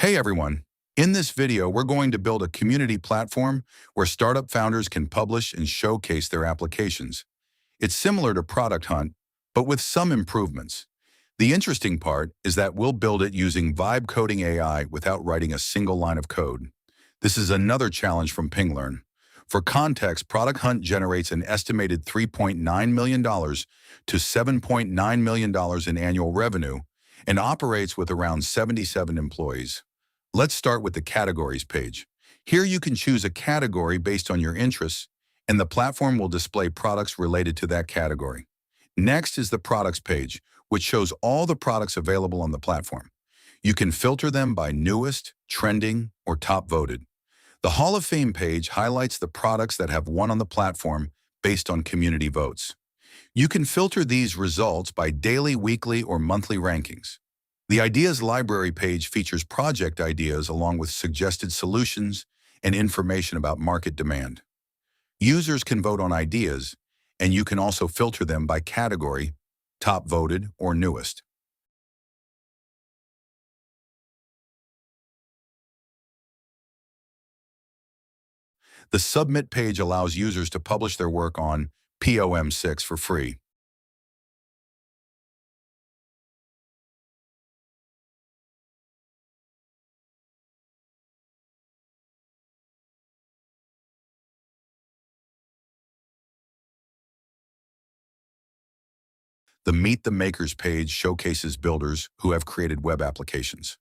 Hey everyone! In this video, we're going to build a community platform where startup founders can publish and showcase their applications. It's similar to Product Hunt, but with some improvements. The interesting part is that we'll build it using vibe coding AI without writing a single line of code. This is another challenge from PingLearn. For context, Product Hunt generates an estimated $3.9 million to $7.9 million in annual revenue and operates with around 77 employees. Let's start with the Categories page. Here you can choose a category based on your interests, and the platform will display products related to that category. Next is the Products page, which shows all the products available on the platform. You can filter them by newest, trending, or top voted. The Hall of Fame page highlights the products that have won on the platform based on community votes. You can filter these results by daily, weekly, or monthly rankings. The Ideas Library page features project ideas along with suggested solutions and information about market demand. Users can vote on ideas, and you can also filter them by category, top voted, or newest. The Submit page allows users to publish their work on POM6 for free. The Meet the Makers page showcases builders who have created web applications.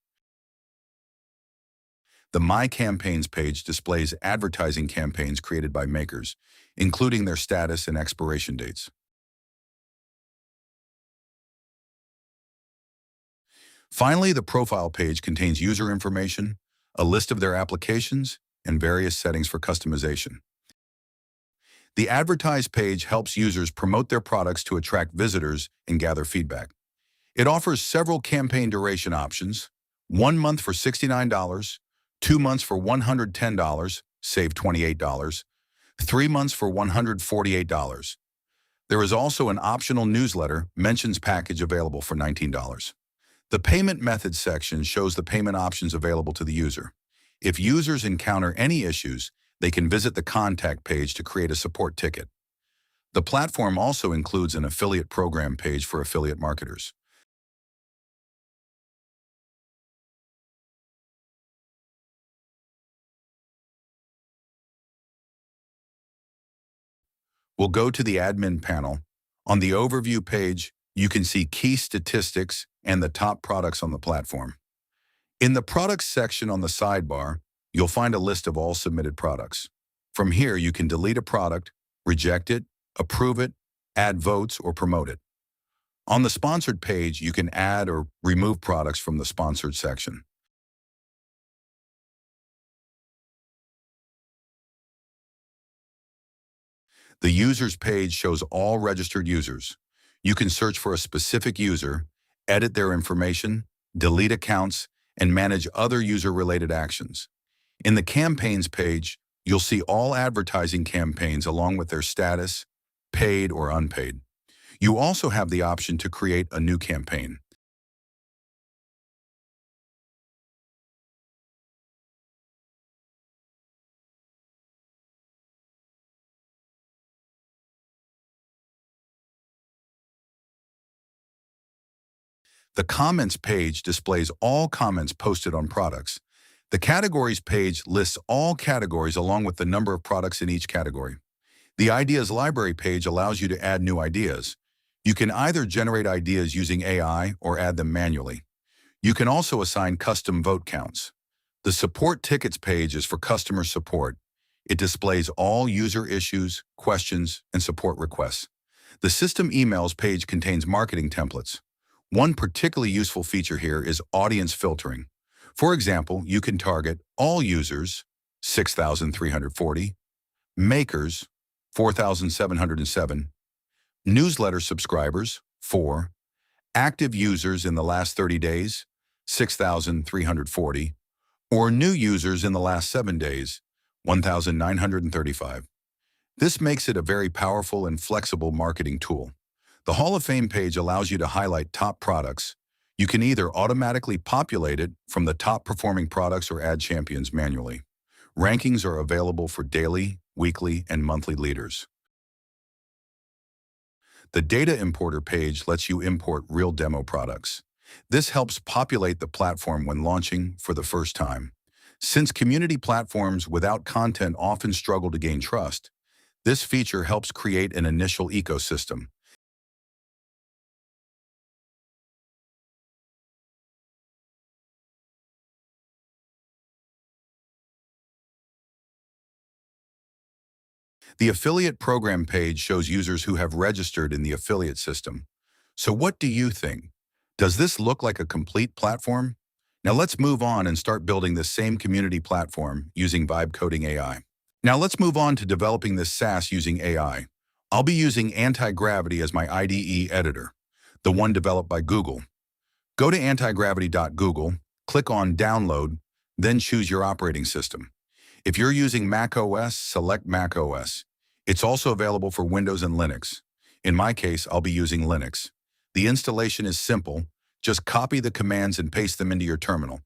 The My Campaigns page displays advertising campaigns created by makers, including their status and expiration dates. Finally, the Profile page contains user information, a list of their applications, and various settings for customization. The Advertise page helps users promote their products to attract visitors and gather feedback. It offers several campaign duration options: 1 month for $69, 2 months for $110, save $28, 3 months for $148. There is also an optional newsletter mentions package available for $19. The Payment Methods section shows the payment options available to the user. If users encounter any issues, they can visit the Contact page to create a support ticket. The platform also includes an affiliate program page for affiliate marketers. We'll go to the Admin panel. On the Overview page, you can see key statistics and the top products on the platform. In the Products section on the sidebar, you'll find a list of all submitted products. From here, you can delete a product, reject it, approve it, add votes, or promote it. On the Sponsored page, you can add or remove products from the Sponsored section. The Users page shows all registered users. You can search for a specific user, edit their information, delete accounts, and manage other user-related actions. In the Campaigns page, you'll see all advertising campaigns along with their status, paid or unpaid. You also have the option to create a new campaign. The Comments page displays all comments posted on products. The Categories page lists all categories along with the number of products in each category. The Ideas Library page allows you to add new ideas. You can either generate ideas using AI or add them manually. You can also assign custom vote counts. The Support Tickets page is for customer support. It displays all user issues, questions, and support requests. The System Emails page contains marketing templates. One particularly useful feature here is audience filtering. For example, you can target all users, 6,340, makers, 4,707, newsletter subscribers, 4, active users in the last 30 days, 6,340, or new users in the last 7 days, 1,935. This makes it a very powerful and flexible marketing tool. The Hall of Fame page allows you to highlight top products. You can either automatically populate it from the top performing products or add champions manually. Rankings are available for daily, weekly, and monthly leaders. The Data Importer page lets you import real demo products. This helps populate the platform when launching for the first time. Since community platforms without content often struggle to gain trust, this feature helps create an initial ecosystem. The affiliate program page shows users who have registered in the affiliate system. So what do you think? Does this look like a complete platform? Now let's move on and start building this same community platform using Vibe Coding AI. Now let's move on to developing this SaaS using AI. I'll be using Anti-Gravity as my IDE editor, the one developed by Google. Go to antigravity.google, click on Download, then choose your operating system. If you're using Mac OS, select Mac OS. It's also available for Windows and Linux. In my case, I'll be using Linux. The installation is simple. Just copy the commands and paste them into your terminal.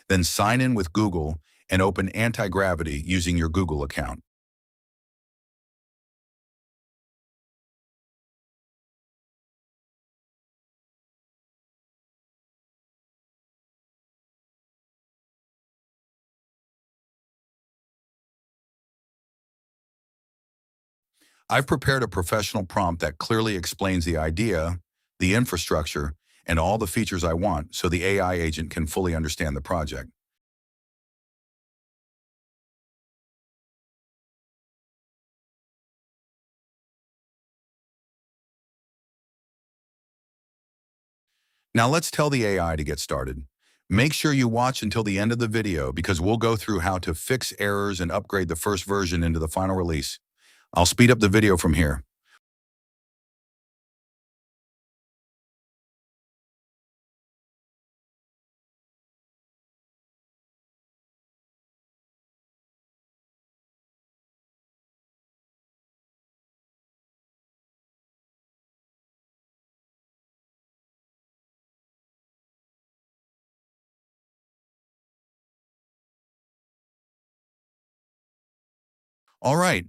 Then sign in with Google and open Anti-Gravity using your Google account. I've prepared a professional prompt that clearly explains the idea, the infrastructure, and all the features I want so the AI agent can fully understand the project. Now let's tell the AI to get started. Make sure you watch until the end of the video because we'll go through how to fix errors and upgrade the first version into the final release. I'll speed up the video from here. All right,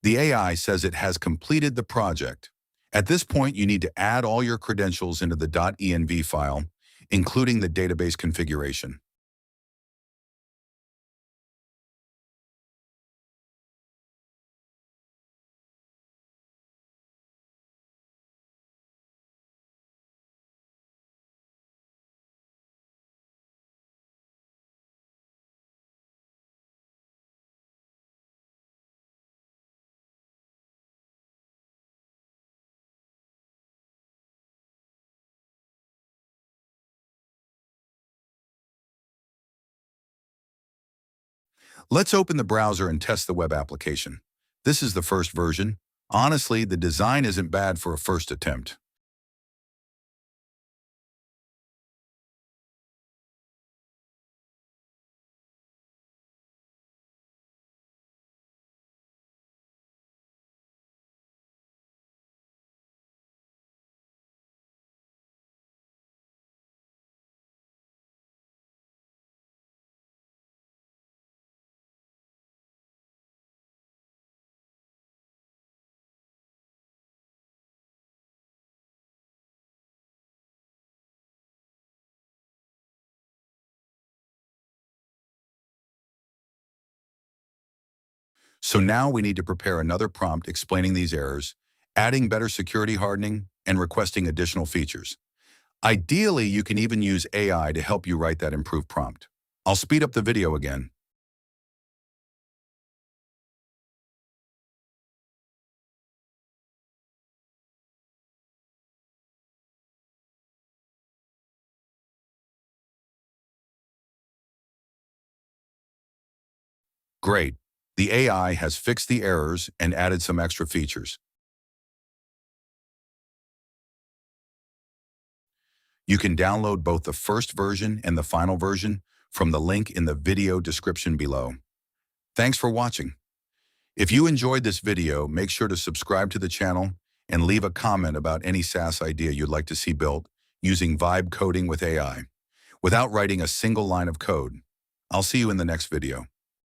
the AI says it has completed the project. At this point, you need to add all your credentials into the .env file, including the database configuration. Let's open the browser and test the web application. This is the first version. Honestly, the design isn't bad for a first attempt. So now we need to prepare another prompt explaining these errors, adding better security hardening, and requesting additional features. Ideally, you can even use AI to help you write that improved prompt. I'll speed up the video again. Great. The AI has fixed the errors and added some extra features. You can download both the first version and the final version from the link in the video description below. Thanks for watching. If you enjoyed this video, make sure to subscribe to the channel and leave a comment about any SaaS idea you'd like to see built using vibe coding with AI without writing a single line of code. I'll see you in the next video.